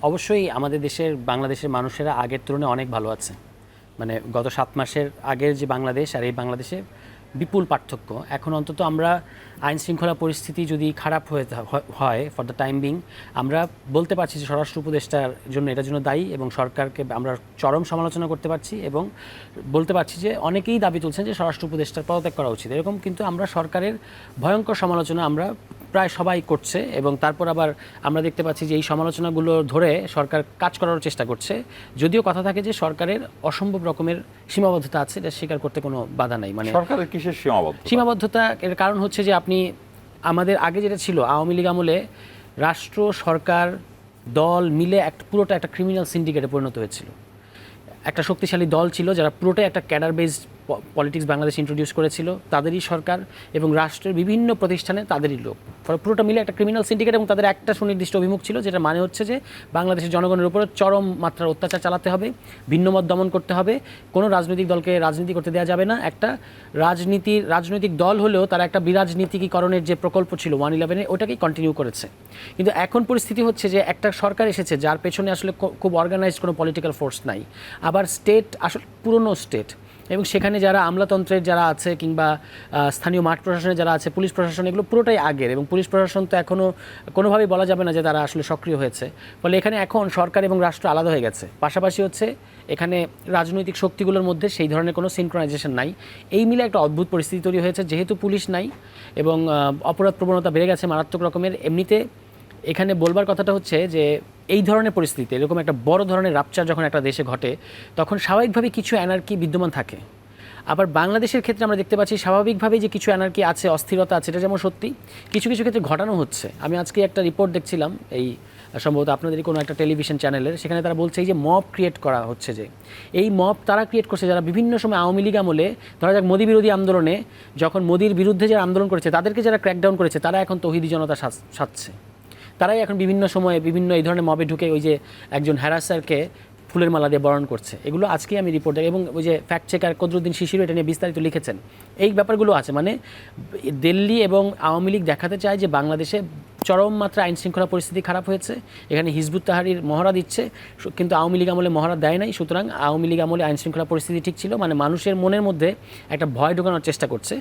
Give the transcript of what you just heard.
অবশ্যই আমাদের দেশের বাংলাদেশের মানুষেরা আগের তুলনায় অনেক ভালো আছে। মানে গত 7 মাসের আগের যে বাংলাদেশ আর এই বাংলাদেশে বিপুল পার্থক্য। এখন অন্তত আমরা আইন শৃঙ্খলা পরিস্থিতি যদি খারাপ হয় ফর দ্য টাইম বিং, আমরা বলতে পারছি যে স্বরাষ্ট্র উপদেষ্টার জন্য এটার জন্য দায়ী এবং সরকারকে আমরা চরম সমালোচনা করতে পারছি এবং বলতে পারছি যে অনেকেই দাবি তুলছেন যে স্বরাষ্ট্র উপদেষ্টার পদত্যাগ করা উচিত। এরকম কিন্তু আমরা সরকারের ভয়ঙ্কর সমালোচনা আমরা প্রায় সবাই করছে এবং তারপর আবার আমরা দেখতে পাচ্ছি যে এই সমালোচনাগুলো ধরে সরকার কাজ করার চেষ্টা করছে। যদিও কথা থাকে যে সরকারের অসম্ভব রকমের সীমাবদ্ধতা আছে, এটা স্বীকার করতে কোনো বাধা নাই। মানে সরকারের কিসের সীমাবদ্ধতা এর কারণ হচ্ছে যে আপনি আমাদের আগে যেটা ছিল আওয়ামী লীগ আমলে রাষ্ট্র সরকার দল মিলে পুরোটা একটা ক্রিমিনাল সিন্ডিকেটে পরিণত হয়েছিল। একটা শক্তিশালী দল ছিল যারা পুরোটাই একটা cadre based politics Bangladesh introduce করেছিল, তাদেরই সরকার এবং রাষ্ট্রের বিভিন্ন প্রতিষ্ঠানে তাদেরই লোক, ফলে পুরোটা মিলে একটা ক্রিমিনাল সিন্ডিকেট এবং তাদের একটা সুনির্দিষ্ট অভিমুখ ছিল, যেটা মানে হচ্ছে যে বাংলাদেশের জনগণের উপরে চরম মাত্রার অত্যাচার চালাতে হবে, ভিন্নমত দমন করতে হবে, কোনো রাজনৈতিক দলকে রাজনীতি করতে দেওয়া যাবে না। একটা রাজনৈতিক দল হলেও তারা একটা বিরাজনীতিকীকরণের যে প্রকল্প ছিল 111-এ ওটাকেই কন্টিনিউ করেছে। কিন্তু এখন পরিস্থিতি হচ্ছে যে একটা সরকার এসেছে যার পেছনে আসলে খুব অর্গানাইজড কোনো পলিটিক্যাল ফোর্স নাই, আবার স্টেট আসলে পুরনো স্টেট, এবং সেখানে যারা আমলাতন্ত্রের যারা আছে কিংবা স্থানীয় মাঠ প্রশাসনে যারা আছে, পুলিশ প্রশাসন, এগুলো পুরোটাই আগের, এবং পুলিশ প্রশাসন তো এখনও কোনোভাবেই বলা যাবে না যে তারা আসলে সক্রিয় হয়েছে। ফলে এখানে এখন সরকার এবং রাষ্ট্র আলাদা হয়ে গেছে। পাশাপাশি হচ্ছে এখানে রাজনৈতিক শক্তিগুলোর মধ্যে সেই ধরনের কোনো সিনক্রোনাইজেশন নাই। এই মিলে একটা অদ্ভুত পরিস্থিতি তৈরি হয়েছে, যেহেতু পুলিশ নাই এবং অপরাধ প্রবণতা বেড়ে গেছে মারাত্মক রকমের। এমনিতে এখানে বলবার কথাটা হচ্ছে যে এই ধরনের পরিস্থিতি, এরকম একটা বড় ধরনের রাপচার যখন একটা দেশে ঘটে, তখন স্বাভাবিকভাবে কিছু অ্যানার্কি বিদ্যমান থাকে। আবার বাংলাদেশের ক্ষেত্রে আমরা দেখতে পাচ্ছি স্বাভাবিকভাবেই যে কিছু অ্যানার্কি আছে, অস্থিরতা আছে, এটা যেমন সত্যি, কিছু কিছু ক্ষেত্রে ঘটানো হচ্ছে। আমি আজকে একটা রিপোর্ট দেখছিলাম, এই সম্ভবত আপনাদেরই কোনো একটা টেলিভিশন চ্যানেলের, সেখানে তারা বলছে এই যে মব ক্রিয়েট করা হচ্ছে, যে এই মব তারা ক্রিয়েট করছে যারা বিভিন্ন সময় আওয়ামী লীগ আমলে, ধরা যাক মোদি বিরোধী আন্দোলনে, যখন মোদির বিরুদ্ধে যারা আন্দোলন করেছে তাদেরকে যারা ক্র্যাকডাউন করেছে, তারা এখন তৌহিদি জনতা সাজছে। তারাই এখন বিভিন্ন সময়ে বিভিন্ন এই ধরনের মবে ঢুকে ওই যে একজন হ্যারাসারকে ফুলের মালা দিয়ে বরণ করছে। এগুলো আজকেই আমি রিপোর্ট দেখি, এবং ওই যে ফ্যাক্ট চেকার কদরুদ্দিন শিশির এটা নিয়ে বিস্তারিত লিখেছেন। এই ব্যাপারগুলো আছে। মানে দিল্লি এবং আওয়ামী লীগ দেখাতে চায় যে বাংলাদেশে চরম মাত্রা আইন শৃঙ্খলা পরিস্থিতি খারাপ হয়েছে, এখানে হিজবুত তাহরির মহড়া দিচ্ছে, কিন্তু আওয়ামী লীগ আমলে মহড়া দেয় নাই। সুতরাং আওয়ামী লীগ আমলে আইন শৃঙ্খলা পরিস্থিতি ঠিক ছিল, মানে মানুষের মনের মধ্যে একটা ভয় ঢোকানোর চেষ্টা করছে।